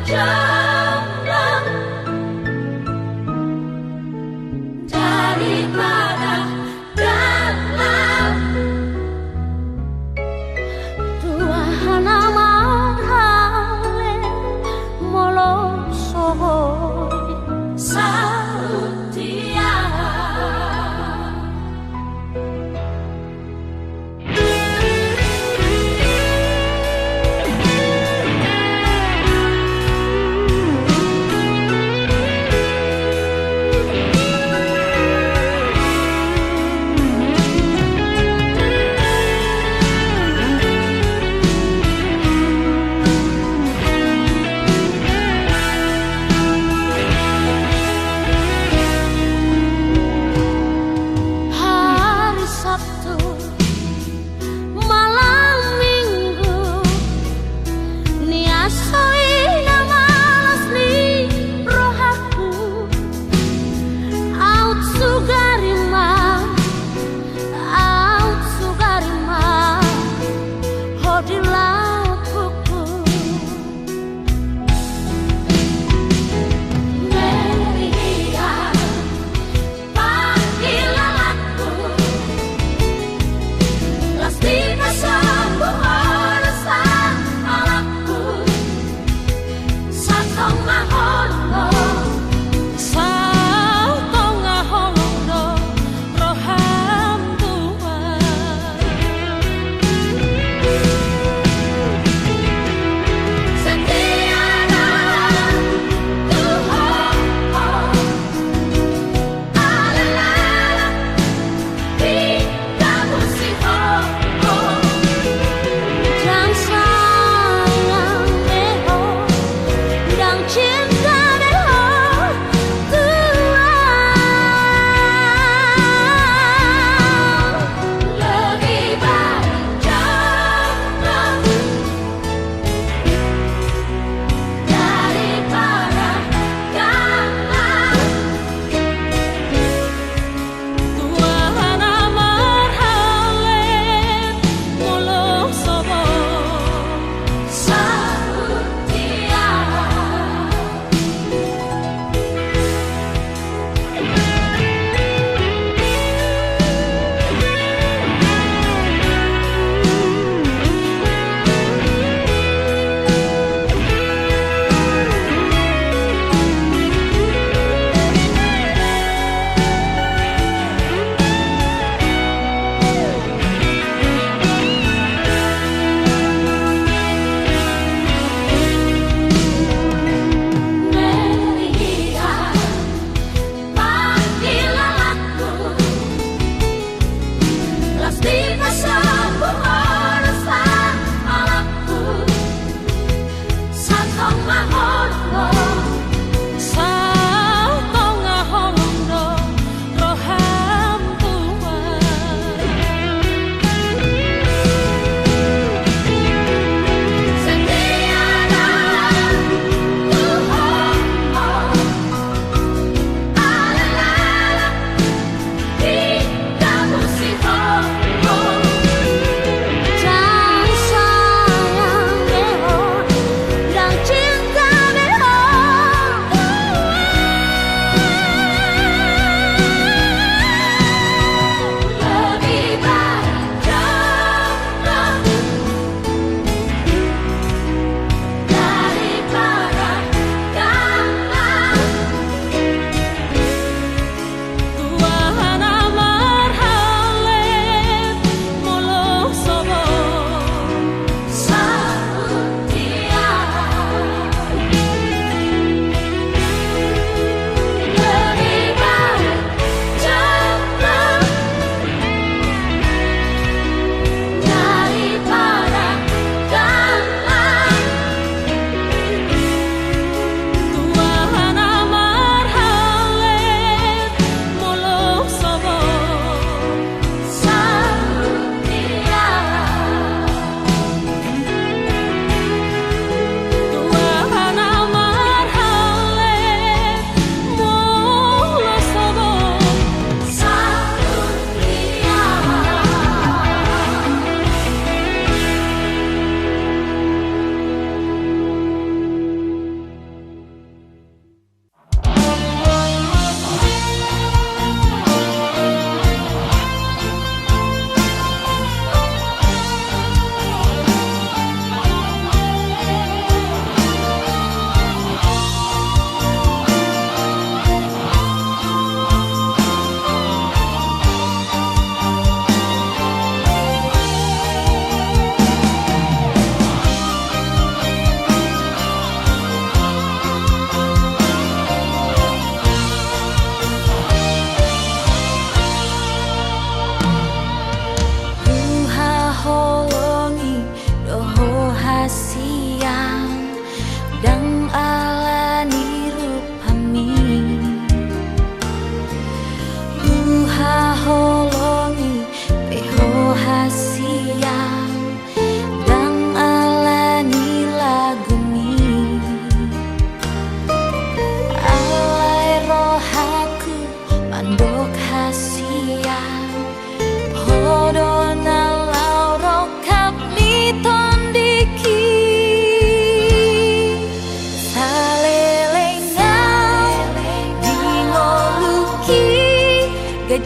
jauh daripada gelap. Tuhan amat hale molo sohoi sautia.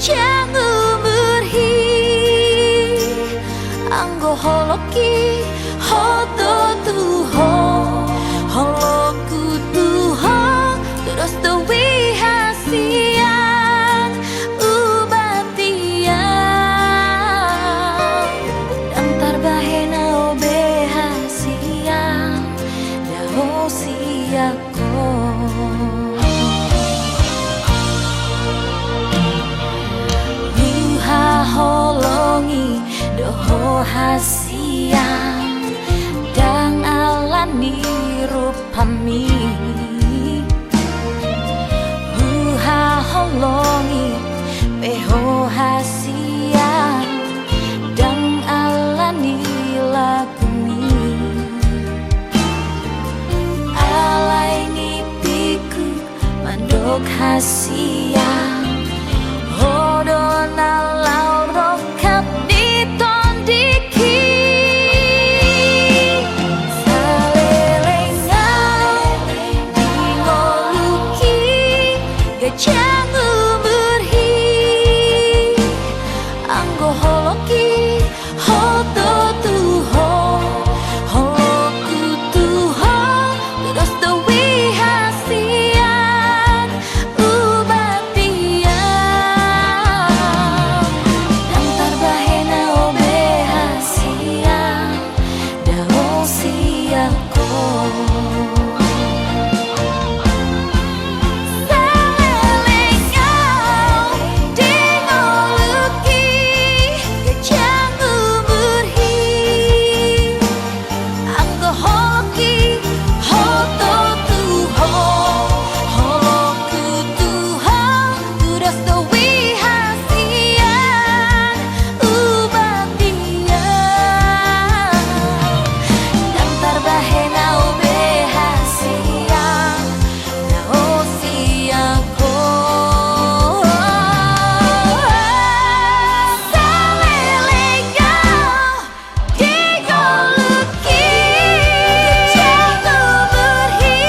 gajang umurhi anggo holoki hoto tuho holoku tuho terus tuwi hasian ubatian antar bahena obe hasian dao siako holongi doho hasian dang alani rupami buha holongi peho hasian dang alani lakuni alai ngipiku mandok hasian hodon alau rokap di tondiki salelengau di ngoluki gajang umurhi anggo holoki hoto tuho holoku tuho terus tuwi hasian ubatian antar bahena obe hasian dao siako salelengau di ngoluki gajang umurhi anggo holoki hoto tuho holoku tuho terus tuwi hasian ubatian antar bahena obe hasian dao siako salelengau di ngoluki gajang umurhi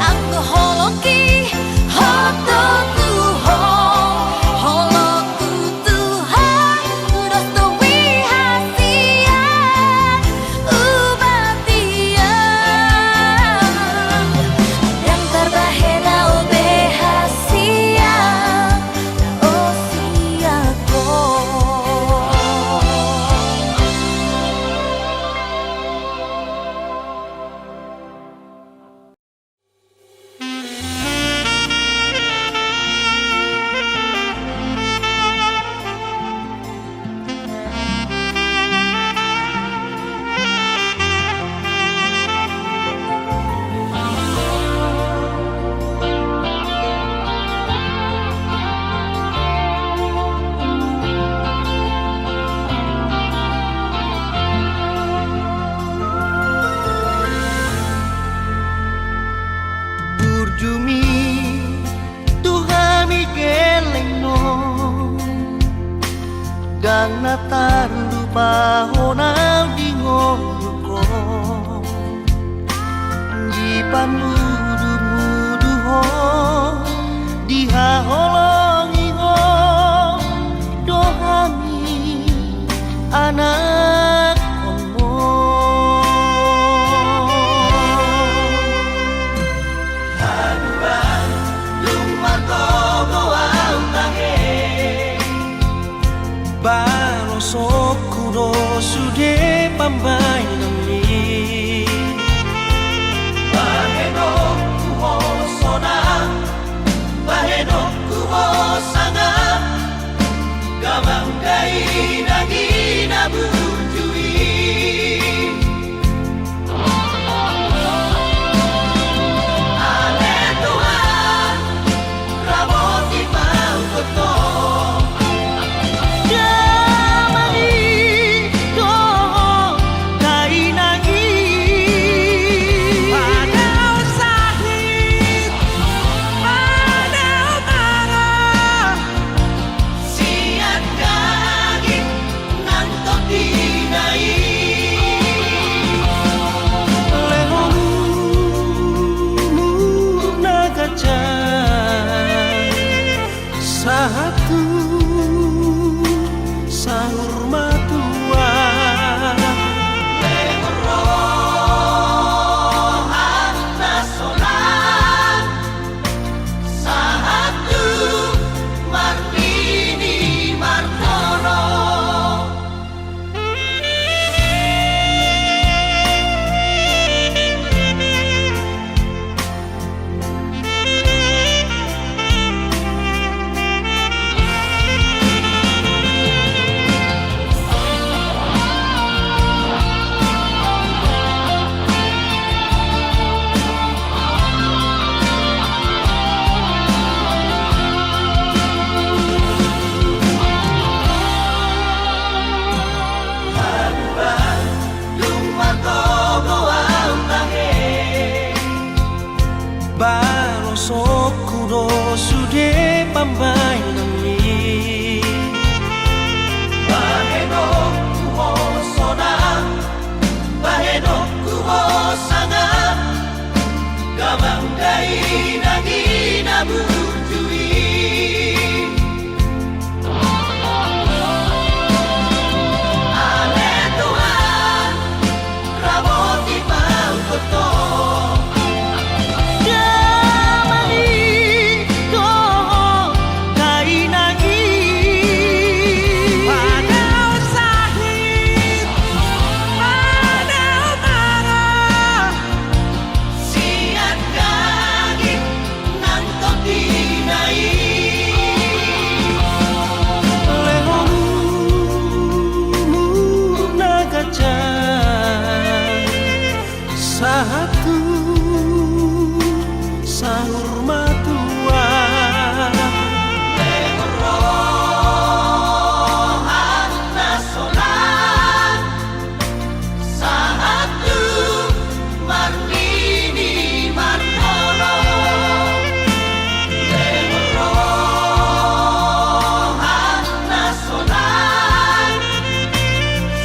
anggo holoki hoto tuho holoku tuho terus tuwi hasian ubatian antar bahena obe hasian dao siako Burjumi Tuhami gelengno dan natar lupa honau di ngoluko jipan mudu ho diha holongi ho dohami anak komo Barosoku no sude pambai nami Baheno pambai nami Bahenok kuho sona Bahenok kuho sanga Gamang dai nagina bujui Ale Tuhan Raboti pau koto satu sahur matua Lehorohan nasonan satu marmini marmono Lehorohan nasonan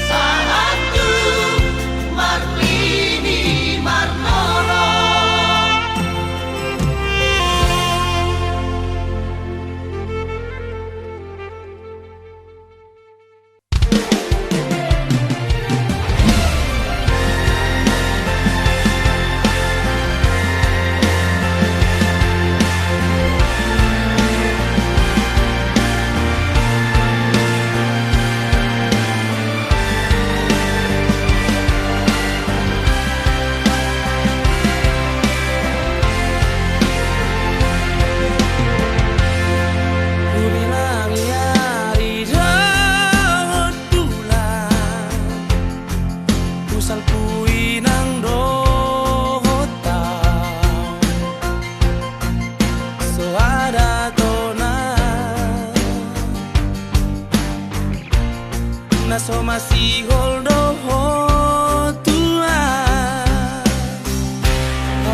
satu marmini Marmono so masih holdo tua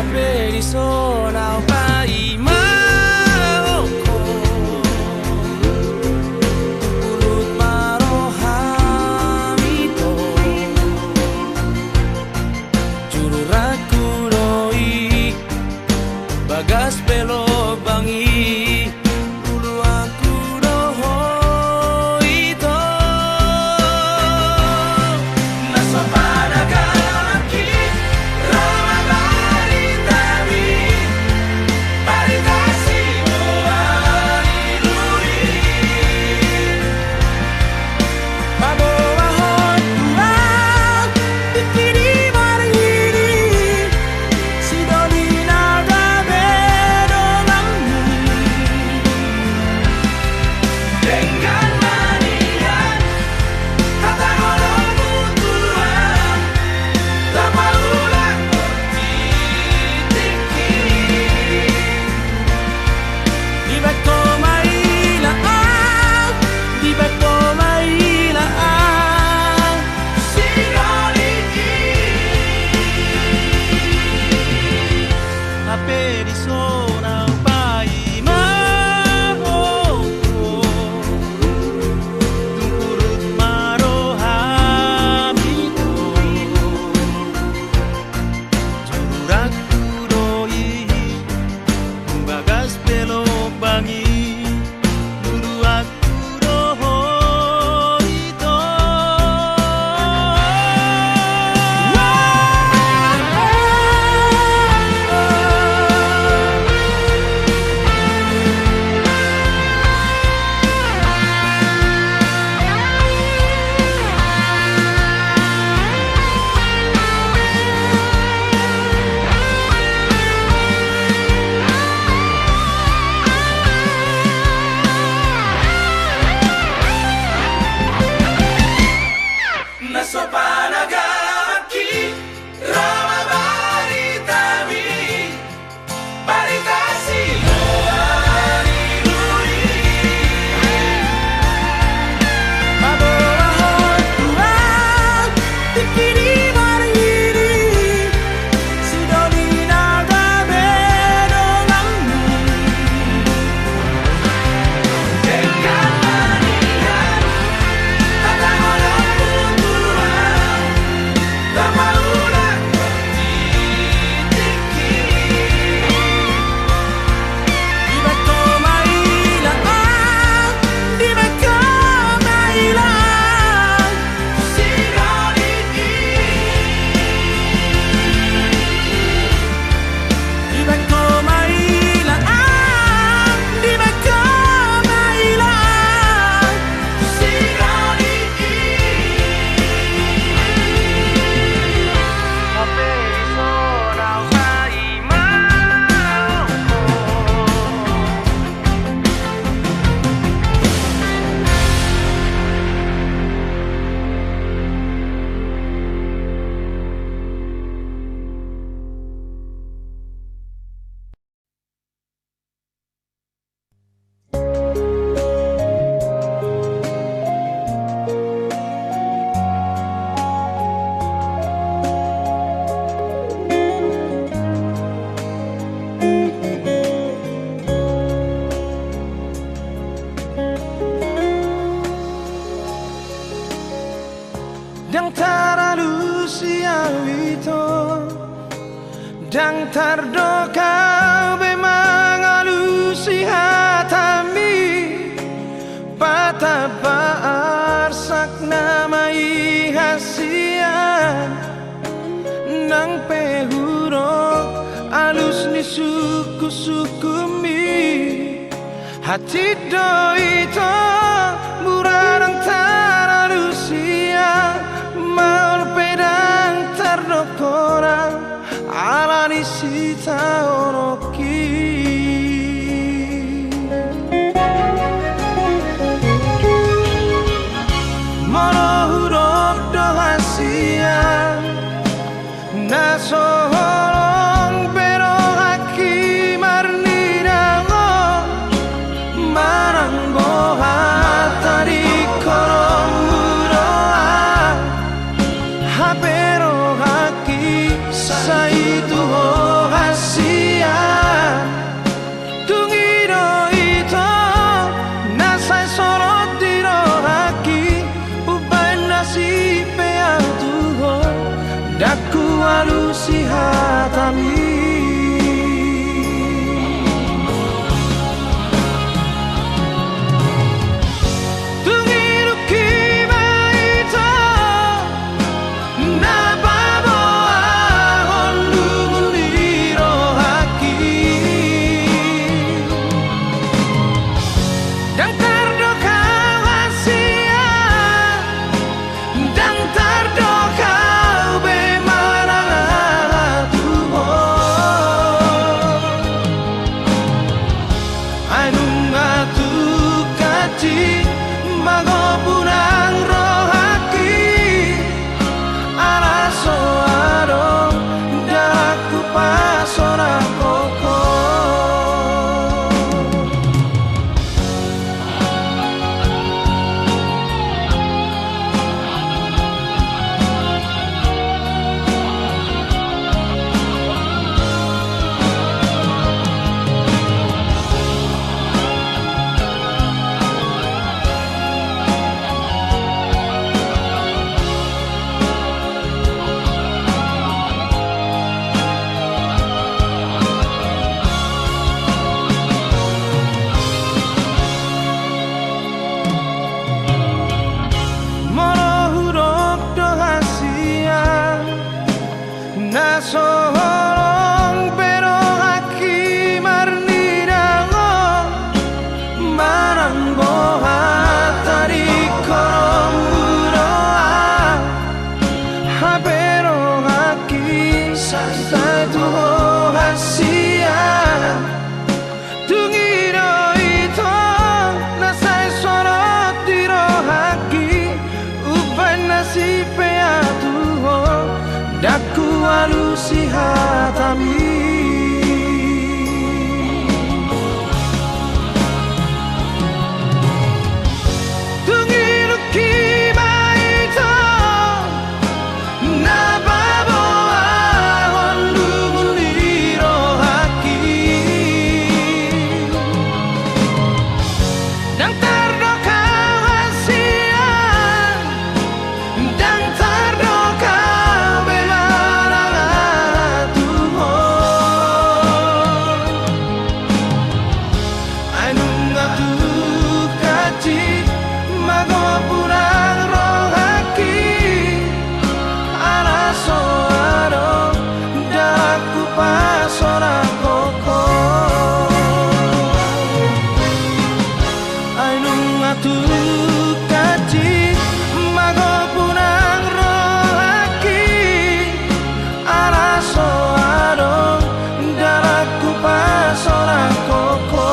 Ape di sona pai maoko Ulut marohamito Juru raku doi Bagas pelo bangi Dang tardo kau memang alusi hatami Patabar sakna mai hasian Nang pehurok alus ni suku-suku mi Hati doito murarang taralusia Maul pedang tardokora Alani sita oroki Mono huruf dohasia Nasoholong pero haki marnidango Marang boha tadi korong muroa Hapero haki saitu hasia Tungiro ito nasai sorot diro haki Ubay nasi peatuho Daku alusi hatami Tungiru kiba ito Nababo ahon lumuliro haki Dan tardo kau hasia Dan tardo kau bemarang atuho Ainung atu kaci Magopunang rohaki Araso aro Daku pasora koko Nasoholong pero haki marnidango Marang boha tadi korong muroa Hapero haki saitu hasia Tungiro ito nasai sorot diro haki Uban nasi peatuho Daku alusi hatami Tungiru kiba ito Nababo ahon lumuliro haki Dan tardo kau hasian Dan tardo kau bemarang atuho Ainung atu kaci Magopurang rohaki Araso aro Daku pasora koko Ainung atu kaci Magopurang rohaki Araso aro Daku pasora koko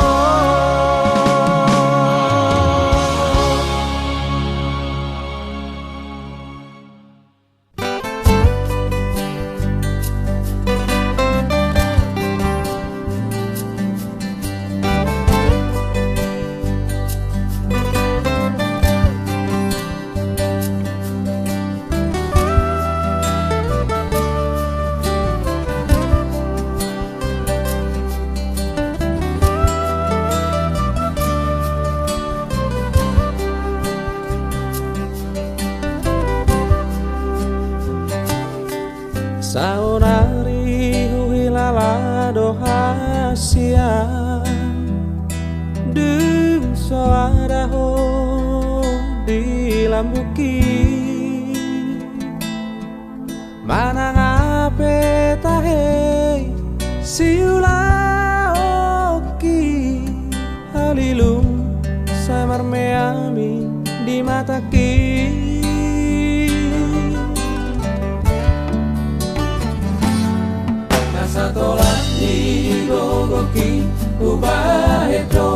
siang Deng suara ho di lambuki Mana ngape tahe siula oki Halilum samar meami di mataki Nasatolan di gogoki ubaheto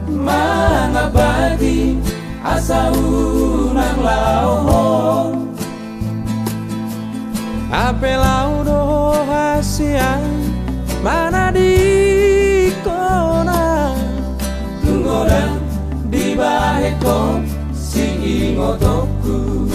Mangabadi asa unang lauhong Ape laudo hasian mana di kona Tunggodan di baheko si ingotoku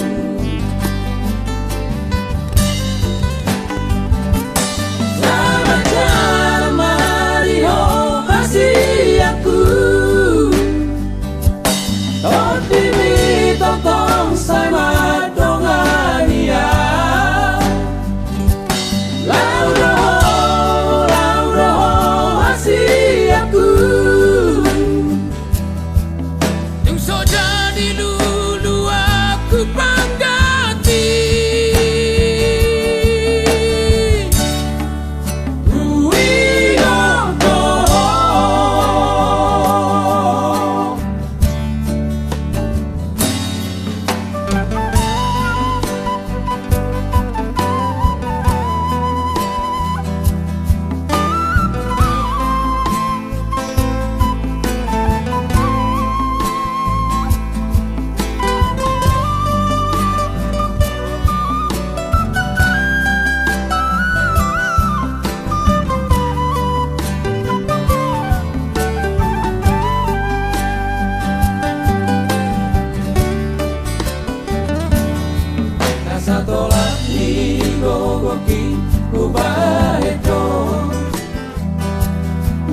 Satola ni gogoki kubaheto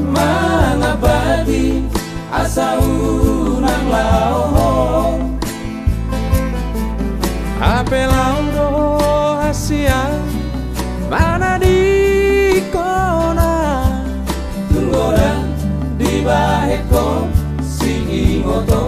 Mangabadi asa unang lauhong Ape laudo hasian mana di kona Tunggodan di baheko si ingotoku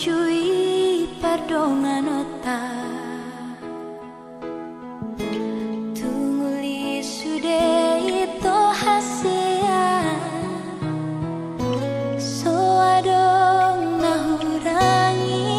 Cui pardongan ota Tunguli sudah itu hasil So adong nahurangi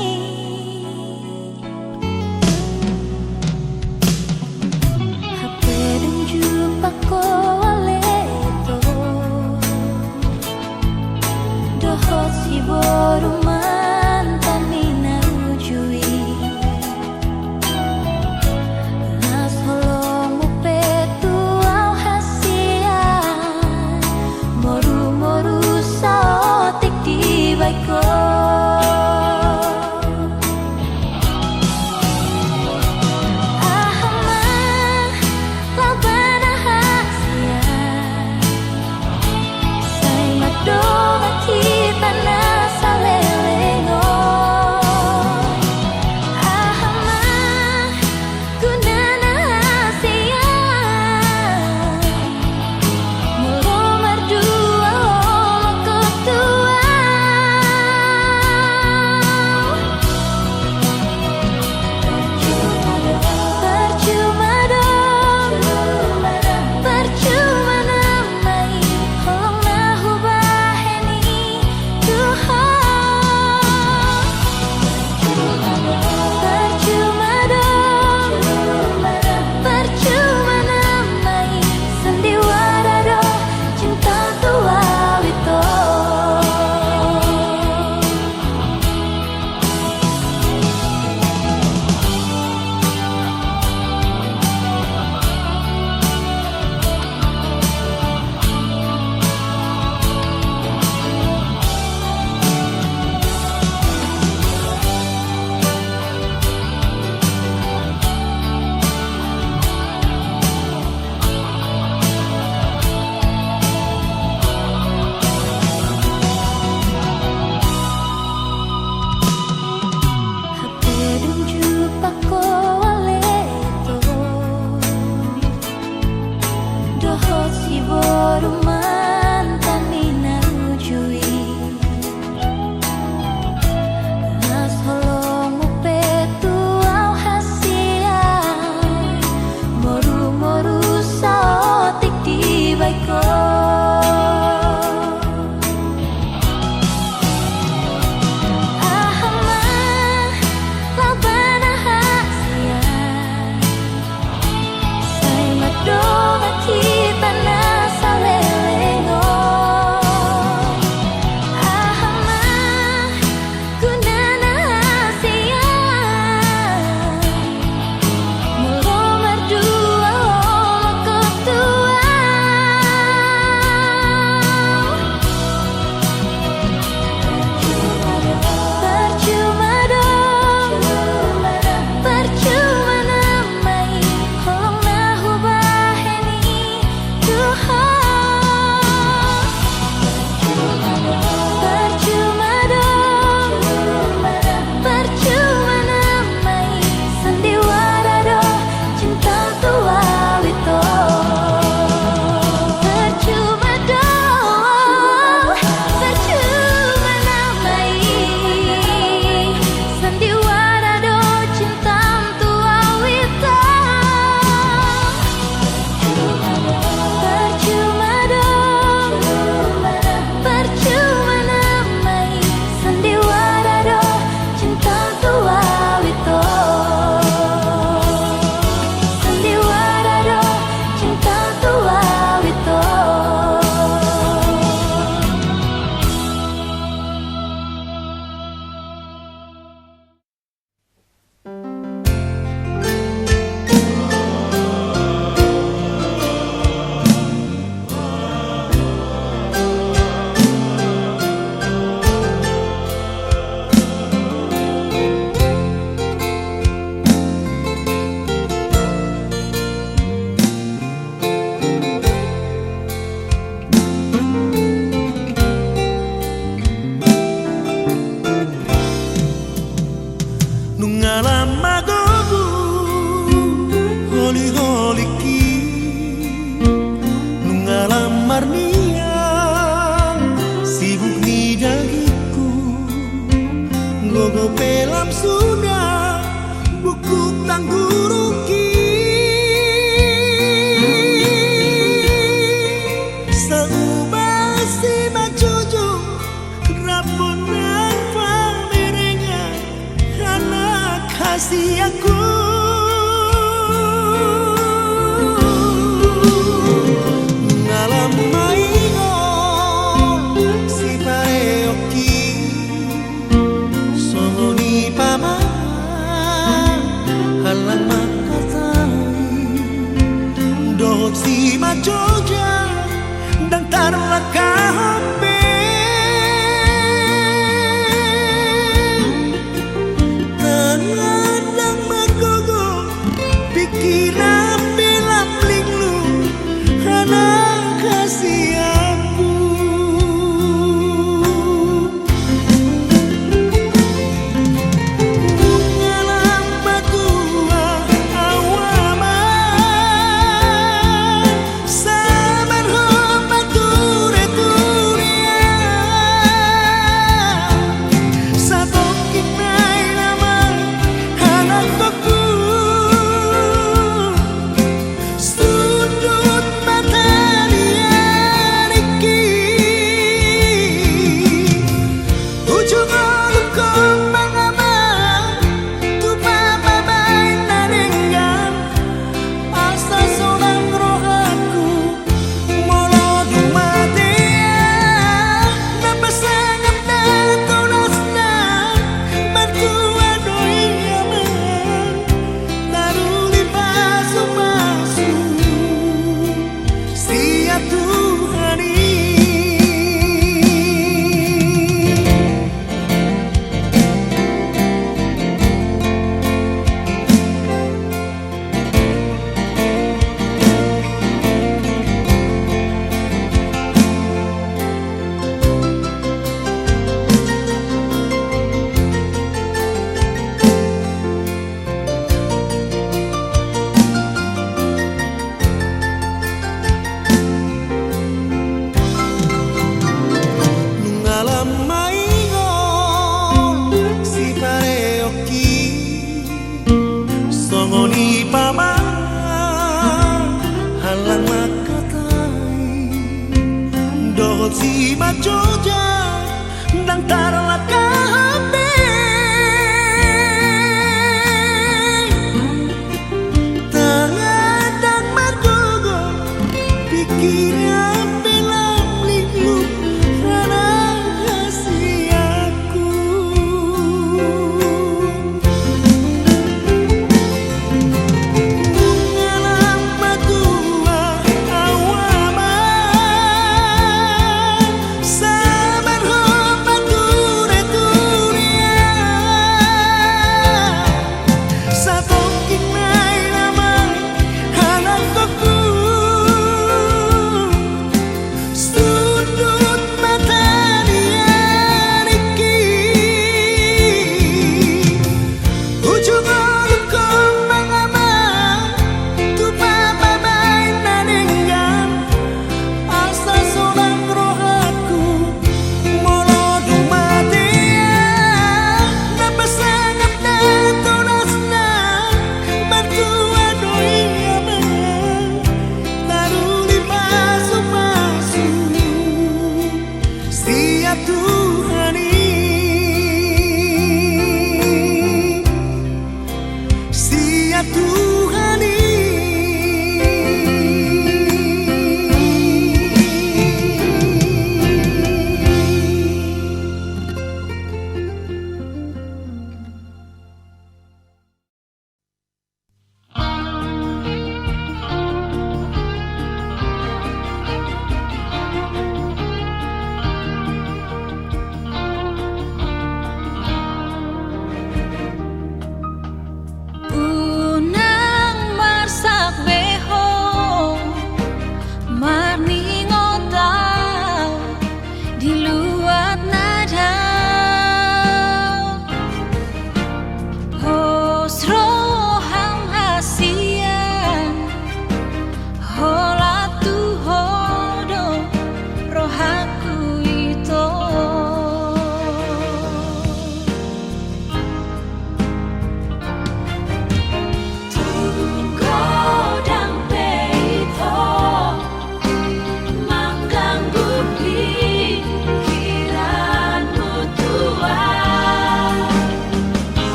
Nungalam magobu holi ki nungalam marnian sibuk ni dagiku gogo pelam sudah buku tangguruki seubah si macuju rapun apa merenya anak kasih aku ngalam maingo si pareoki soni pama halang makatai dohot si majoja dan taruh kahape tangan dan mago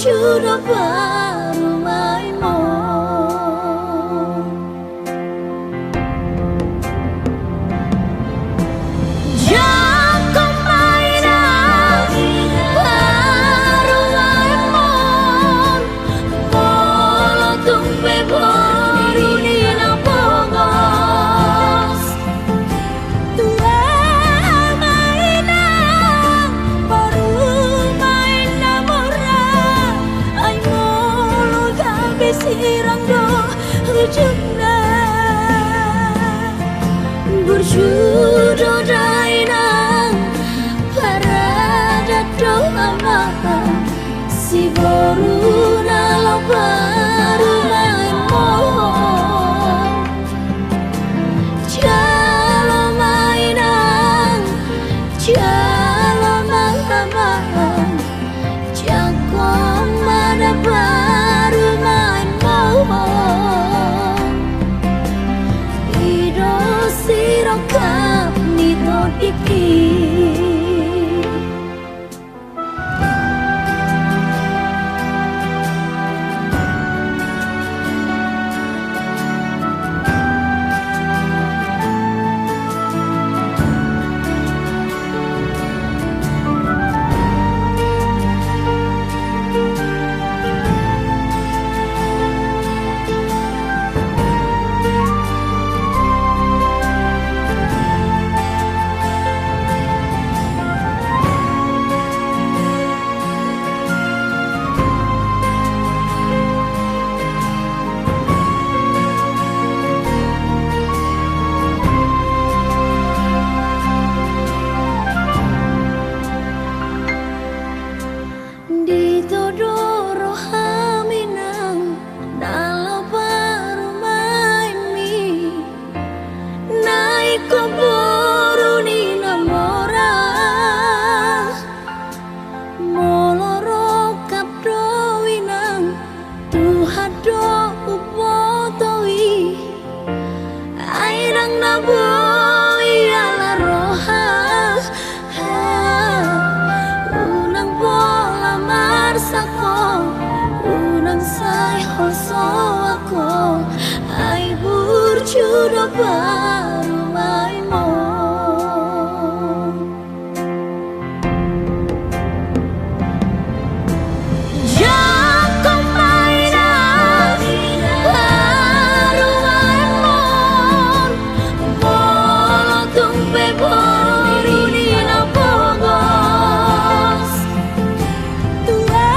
sudah baru main-main. Berjudo dainang parada doa maha si baru nalau baru main mohon jalo mainang jalo maha jago mana baru main mohon ido sirokap nito dikit. Sudah baru main-main. Jago mainan baru main-main. Bola tumpe baru nina pogos. Tua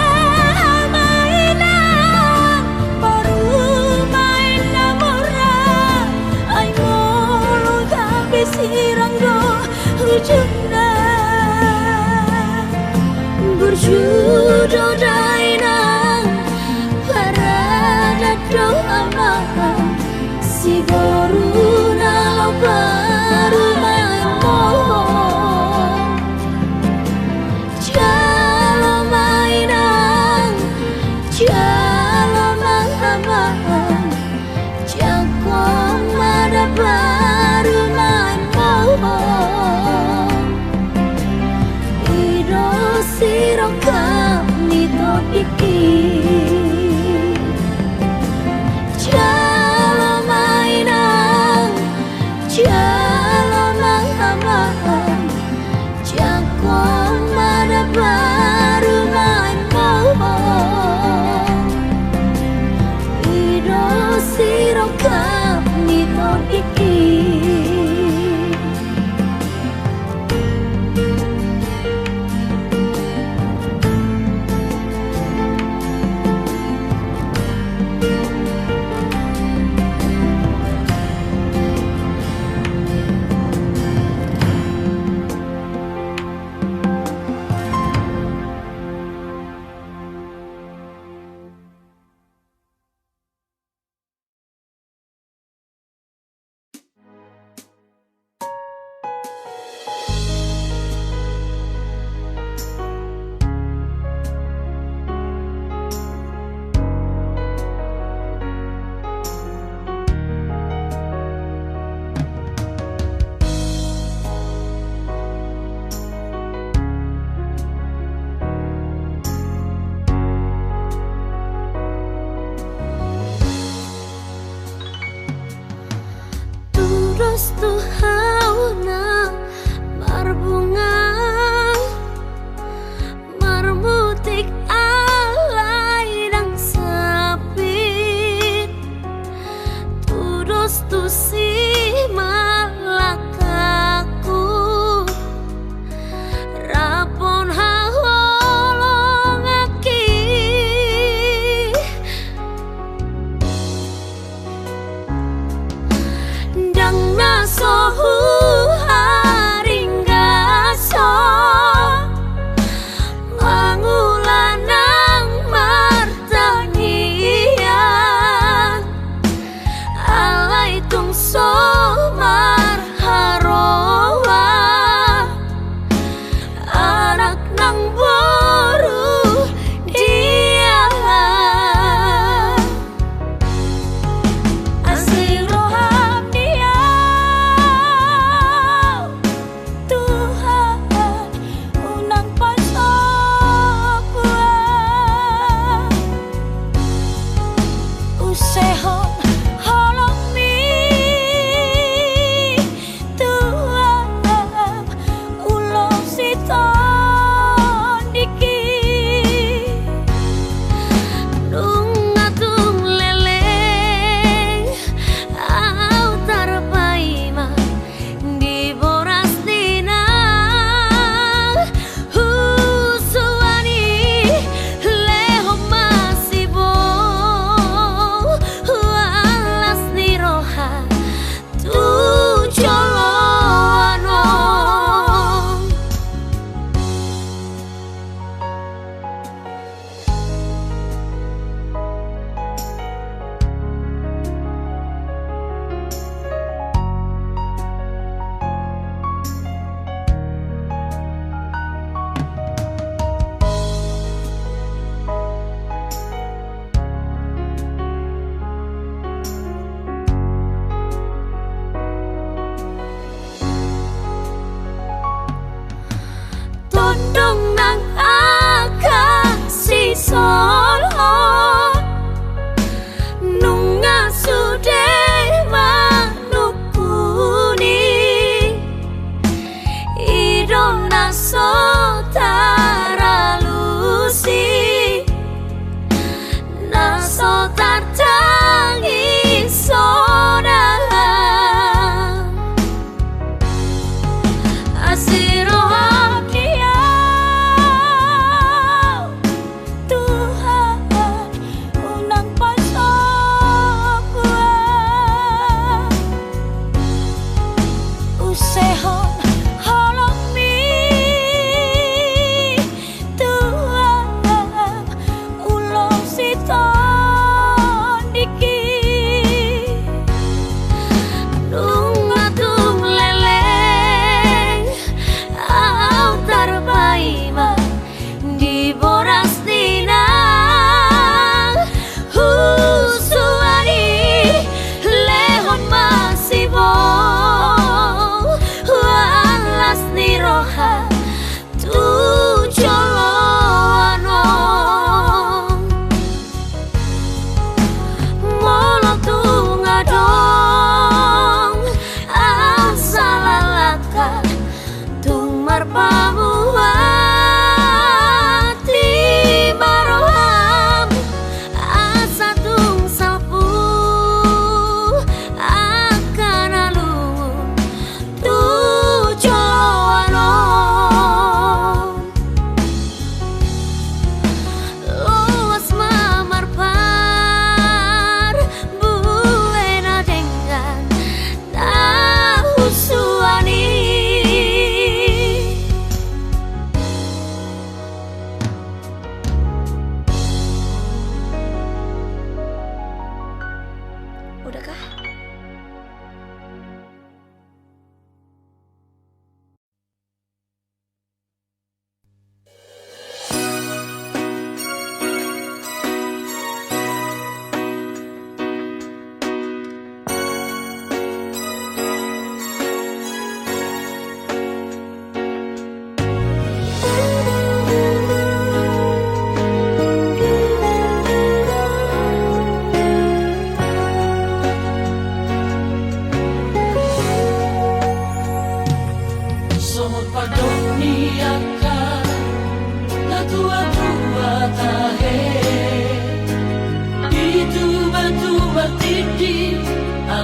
mainan baru main namora. Siranggo hujungna berjudo dainang parada doa maha si baru nalau baru main mohon jalo mainang jalo maha jago mada baru main ido sirokap nito dikit jalo mainan Tudus tuhauna marbunga marmutik alai dang sapit tudus tu si malakaku rapon hawolongaki dang naso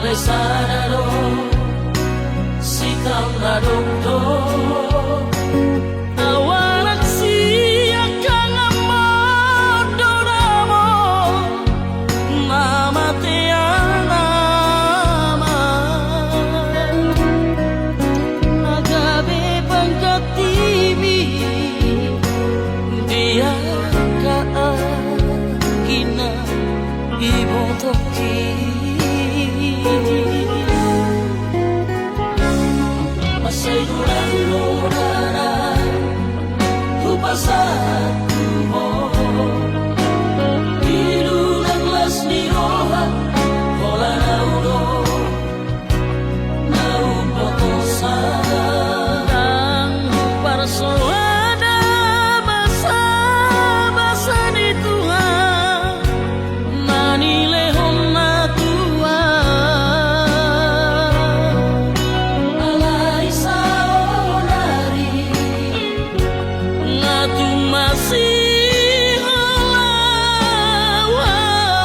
bagai sadaro sitam ladongdo awarak siak kang amodonamo mama teana nagabe pangkatibi dia kaagina ibotoki masay dulang-luraran hupasan mo ilulang las ni roha hola nauro naupotosan ang parsoada basa-basa ni Tuhan manilehon na Tuhan alay sa onari nga tumasihawa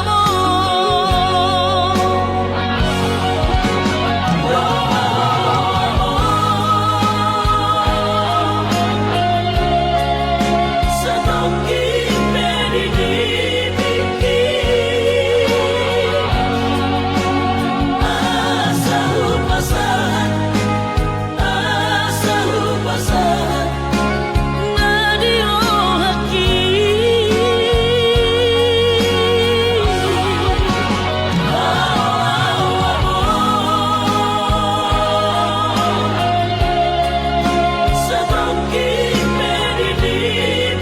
mo sa tongking pinibigin asa hupasan nga diohaki sa tongking pinibigin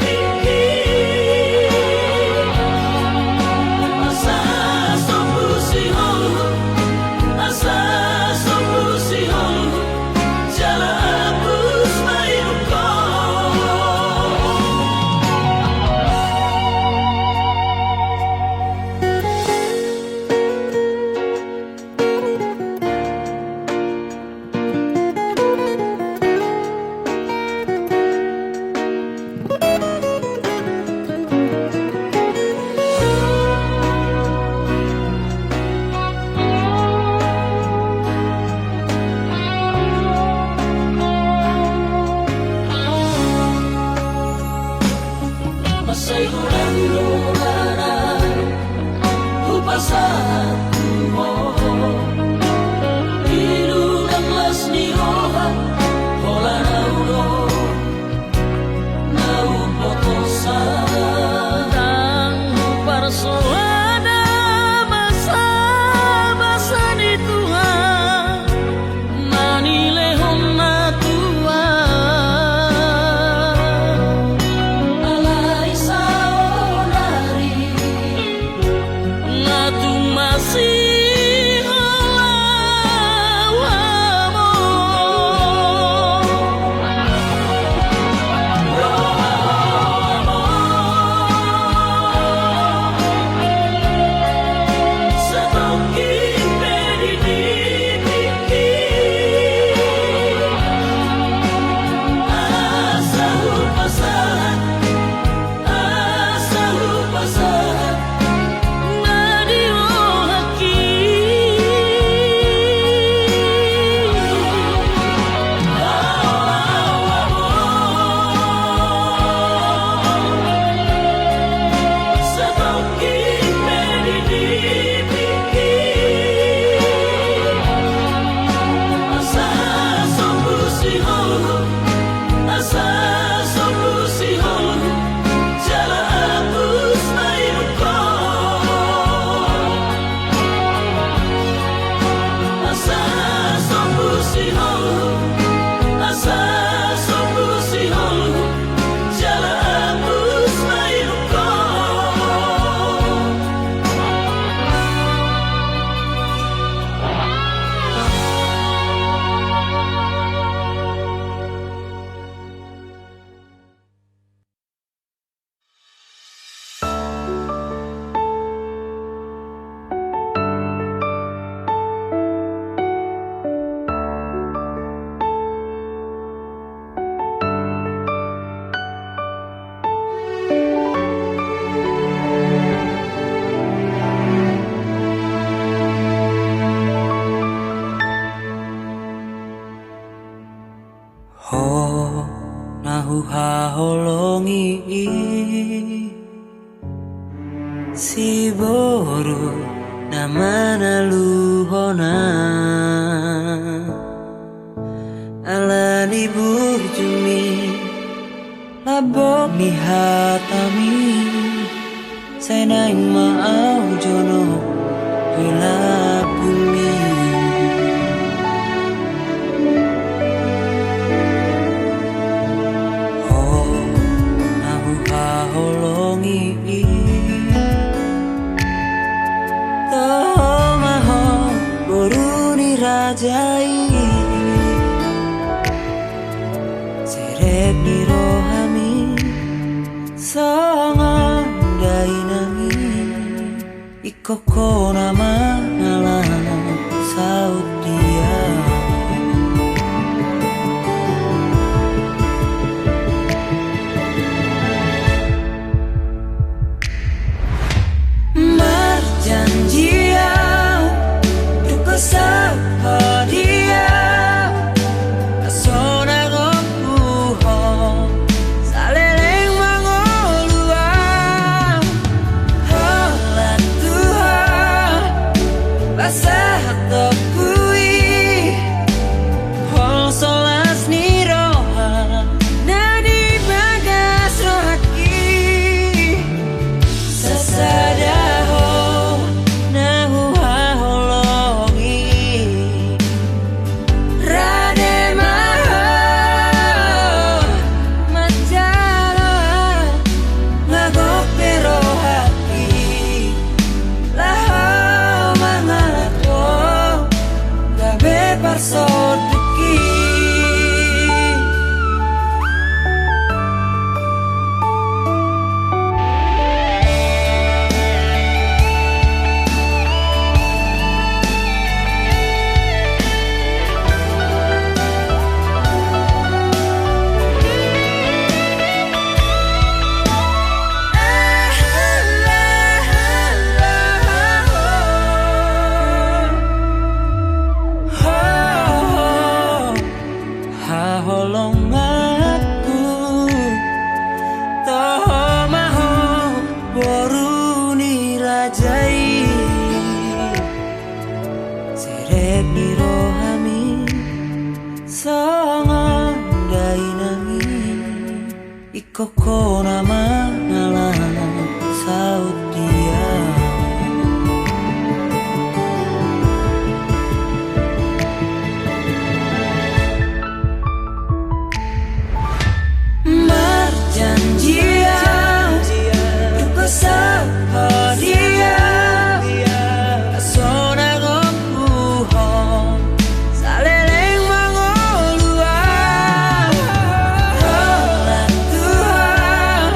asa sombusihon jala hapus mayuko masay dulang-luraran hupasan mo ilulang las ni roha hola nauro naupotosan ang parsoada basa-basa ni Tuhan manilehon na Tuhan alay sa onari nga tumasihawa mo sa tongking pinibigin asa hupasan nga diohaki si boru namana luhona alani bujumi labok ni hatami sainaing maau jono hila bumi oh nahu haholongi rajai serep ni rohami sangat dainangi ikoko nama alam saut dia marjanjia duka dia asona gopuho saleleng mangoluang holat Tuhan basah tokui hol solas niroha nadi bagas rohaki sasadaho nahu haholongi Parsoduki holong aku toh maho boru ni rajai serep ni rohami sangat dainangi ikoko nama alam saut dia janjia duka sapa dia asona gopuho saleleng mangoluang holat Tuhan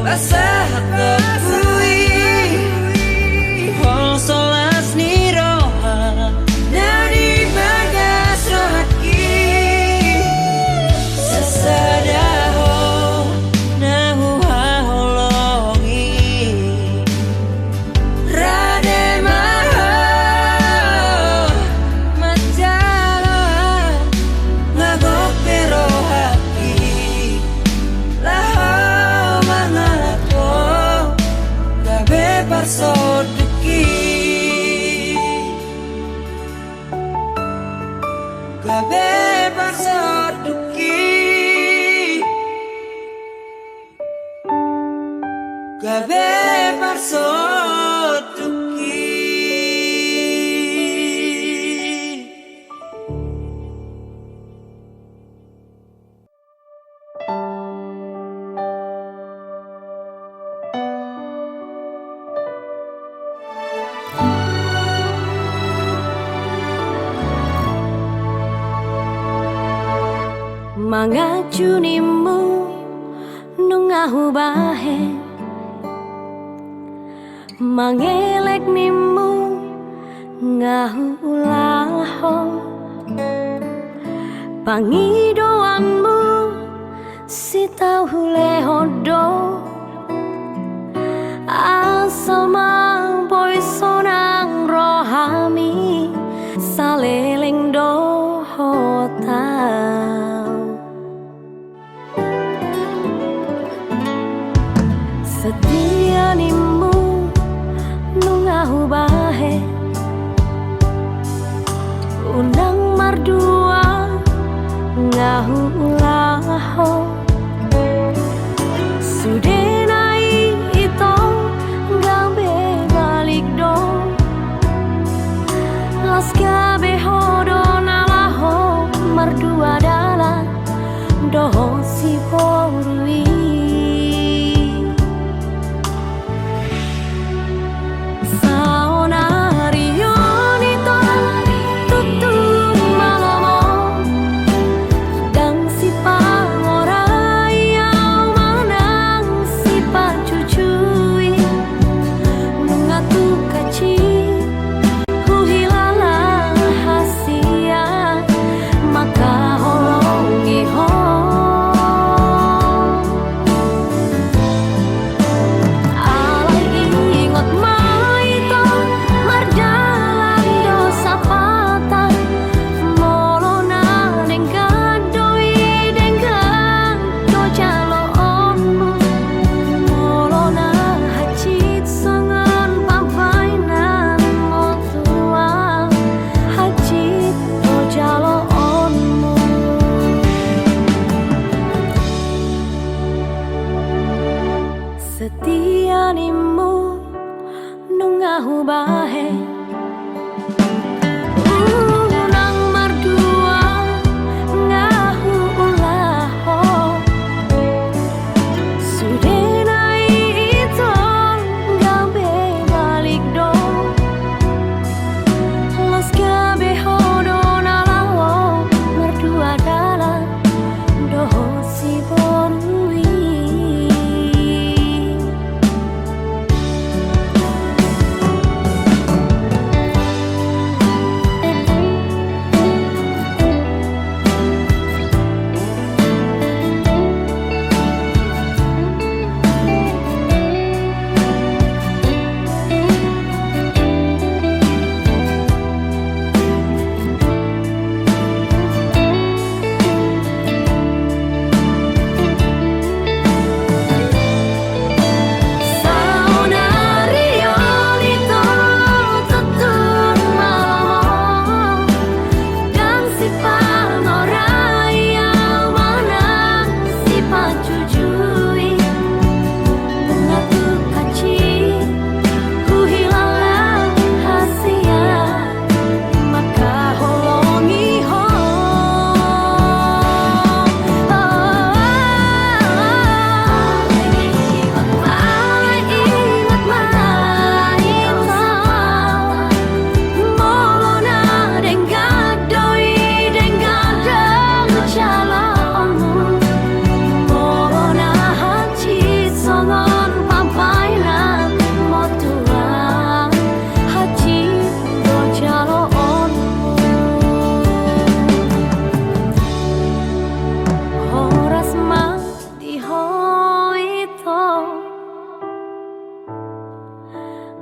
basah tokui hol solas niroha nadi bagas rohaki sasada Parsoduki gabe parsoduki gabe parsoduki mangacunimu nungahu bahe mangelek nimu ngahu laho pangidoanmu si tahu lehodo asama boy sonang rohami saleleng dohota setia nimu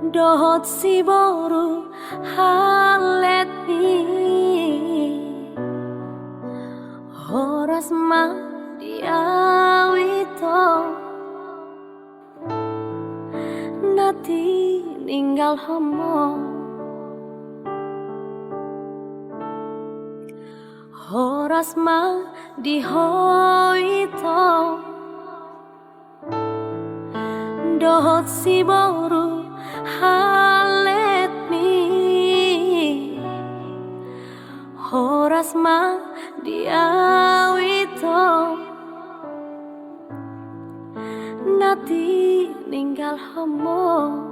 dohot si boru halet mi horas ma diawito nati ninggal homo horas ma dihoito dohot si boru halet mi horas ma diawito nati ninggal homo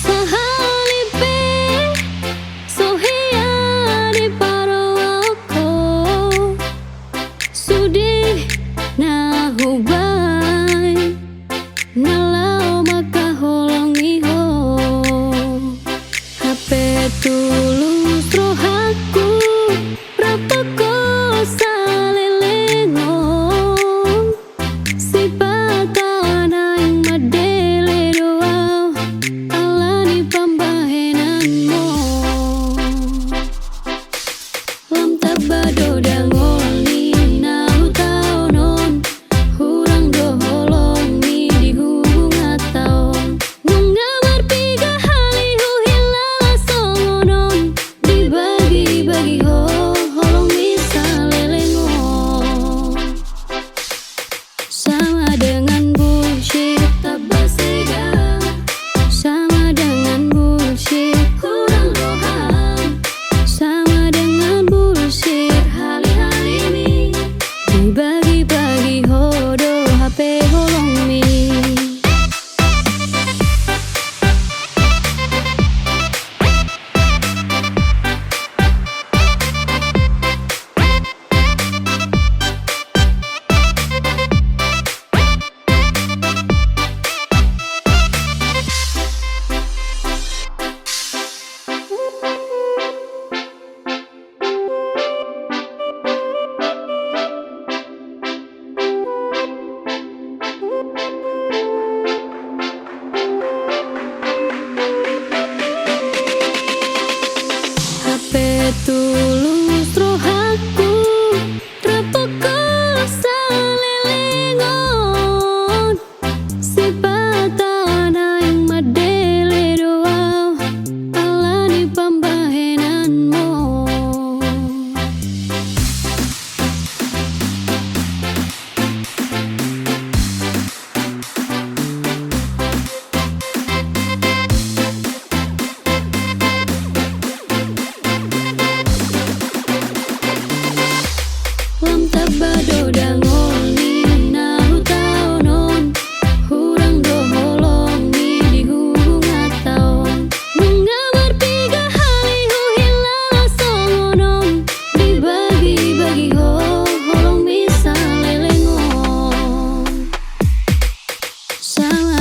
Sahalipe sohiani paroko sudi nahubai nalau maka holongi ho hape tulus rohaku rapako salelengon si patana yang madele doa alani pambahenan mo lam tabado dangolni nahu taonon hurang doholong mi di hubungan taon mengamar piga halihu hilala songonon dibagi-bagi ho holong bisa lelengon sama dengan bullshit tabasega sama dengan bullshit kurang rohan sama dengan bullshit hali-hali ini dibagi-bagi hodo HP holong mi HP tulus rohaku rapoko salelengon si patana yang madele doa alani pambahenan mo lam tabado dangolni nahu taonon hurang doholong mi di hubungan taon mengamar piga halihu hilala songonon dibagi-bagi ho holong bisa lelengon sama